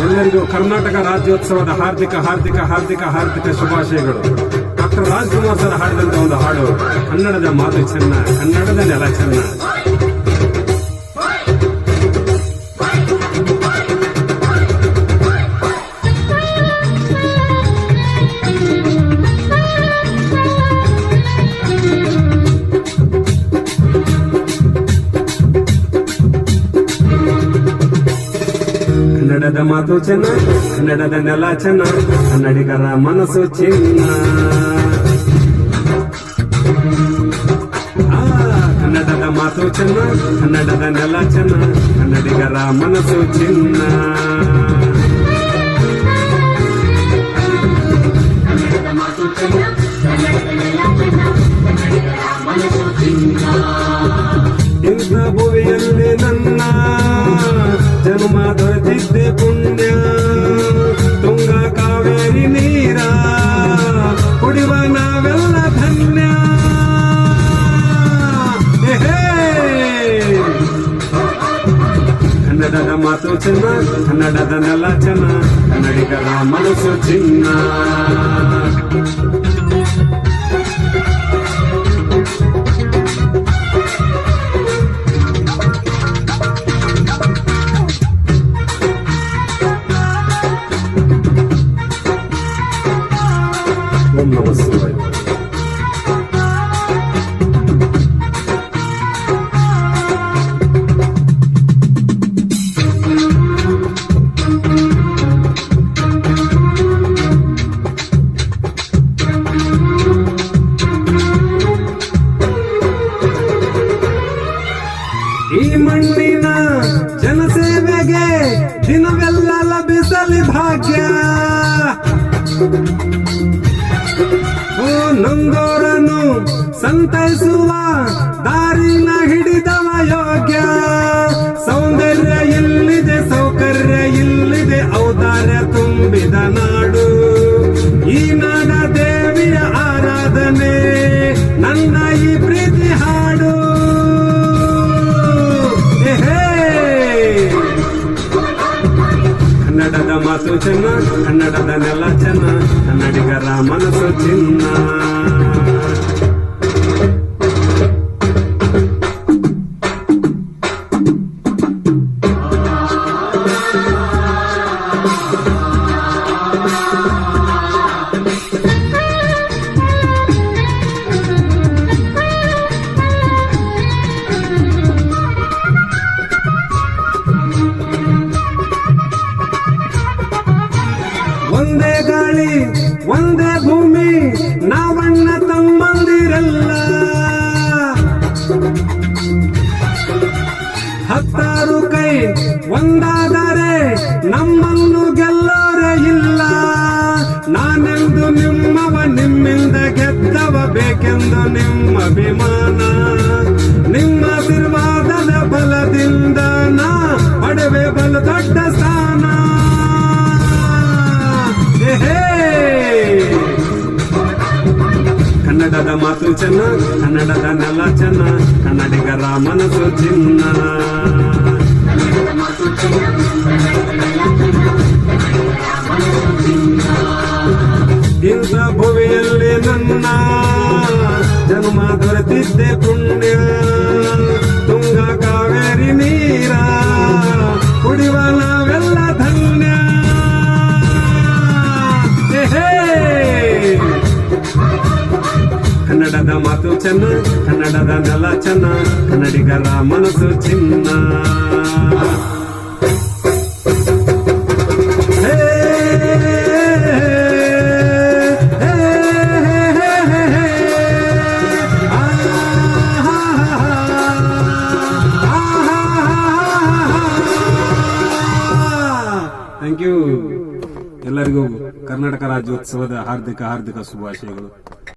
ಎಲ್ಲರಿಗೂ ಕರ್ನಾಟಕ ರಾಜ್ಯೋತ್ಸವದ ಹಾರ್ದಿಕ ಹಾರ್ದಿಕ ಹಾರ್ದಿಕ ಹಾರ್ದಿಕ ಶುಭಾಶಯಗಳು. ಡಾಕ್ಟರ್ ರಾಜ್ಕುಮಾರ್ ಸರ್ ಹಾಡಿದಂತ ಒಂದು ಹಾಡು, ಕನ್ನಡದ ಮಾತು ಚೆನ್ನ, ಕನ್ನಡದ ನೆಲ ಚೆನ್ನ. ಕನ್ನಡದ ಮಾತು ಚೆನ್ನ, ಕನ್ನಡದ ನೆಲ ಚೆನ್ನ, ಕನ್ನಡಿಗರ ಮನಸ್ಸು ಚಿನ್ನ. ಕನ್ನಡದ ಮಾತು ಚೆನ್ನ, ಕನ್ನಡದ ನೆಲ ಚೆನ್ನ, ಕನ್ನಡಿಗರ ಮನಸ್ಸು ಚಿನ್ನ. ಇಂಥ ಭುವಿಯಲ್ಲಿ ನನ್ನ ಜನ್ಮ ದೊರೆತಿದ್ದೆ ಪುಣ್ಯ, ತುಂಗ ಕಾವೇರಿ ನೀರ ಕುಡಿವ ನಾವೆಲ್ಲ ಧನ್ಯ. ಕನ್ನಡದ ಮಾತು ಚೆನ್ನ, ಕನ್ನಡದ ನೆಲ ಚೆನ್ನ, ಕನ್ನಡಿಗರ ಮನಸ್ಸು ಚಿನ್ನ. ಓಂ ನಮಃ ಶಿವಾಯ. ಈ ಮಣ್ಣಿನ ಜನಸೇವೆಗೆ ದಿನವೆಲ್ಲ ಲಭಿಸಲಿ ಭಾಗ್ಯ. ಓ ನೊಂದೋರನ್ನು ಸಂತೈಸುವ ದಾರಿನ ಹಿಡಿದವ ಯೋಗ್ಯ. ಸೌಂದರ್ಯ ಇಲ್ಲಿದೆ, ಸೌಕರ್ಯ ಇಲ್ಲಿದೆ, ಔದಾರ್ಯ ತುಂಬಿದ ನಾಡು. ಈ ನಾಡ ದೇವಿಯ ಆರಾಧನೆ, ನನ್ನ ಈ ಪ್ರೀತಿ ಹಾಡು. ಕನ್ನಡದ ಮಾತು ಚೆನ್ನ, ಕನ್ನಡದ ನೆಲ ಚೆನ್ನ, ಕನ್ನಡಿಗರ ಮನಸ್ಸು ಚಿನ್ನ. ಒಂದೇ ಗಾಳಿ ಒಂದೇ ಭೂಮಿ, ನಾವಣ್ಣ ತಮ್ಮಂದಿರಲ್ಲ. ಹತ್ತಾರು ಕೈ ಒಂದಾದರೆ ನಮ್ಮನ್ನು ಗೆಲ್ಲೋರೇ ಇಲ್ಲ. ನಾನೆಂದು ನಿಮ್ಮವ, ನಿಮ್ಮಿಂದ ಗೆದ್ದವ, ಬೇಕೆಂದು ನಿಮ್ಮ ಅಭಿಮಾನ. ನಿಮ್ಮ ಆಶೀರ್ವಾದದ ಬಲದಿಂದ ನಾ ಪಡೆವೆ ಬಲ ದೊಡ್ಡ ಸ್ಥಾನ. ಕನ್ನಡದ ಮಾತು ಚೆನ್ನ, ಕನ್ನಡದ ನೆಲ ಚೆನ್ನ, ಕನ್ನಡಿಗರ ಮನಸ್ಸು ಚಿನ್ನ. ಇಂಥ ಭುವಿಯಲ್ಲಿ ನನ್ನ ಜನ್ಮ ದೊರೆತಿದ್ದೆ ಪುಣ್ಯ. ತುಂಗ ಕಾವೇರಿ ನೀರ ಕುಡಿವ ನಾವೆಲ್ಲ ಧನ್ಯ. ಕನ್ನಡದ ಮಾತು ಚೆನ್ನ, ಕನ್ನಡದ ನೆಲ ಚೆನ್ನ, ಕನ್ನಡಿಗರ ಮನಸ್ಸು ಚಿನ್ನ. Thank you. ಎಲ್ಲರಿಗೂ ಕರ್ನಾಟಕ ರಾಜ್ಯೋತ್ಸವದ ಹಾರ್ದಿಕ ಹಾರ್ದಿಕ ಶುಭಾಶಯಗಳು.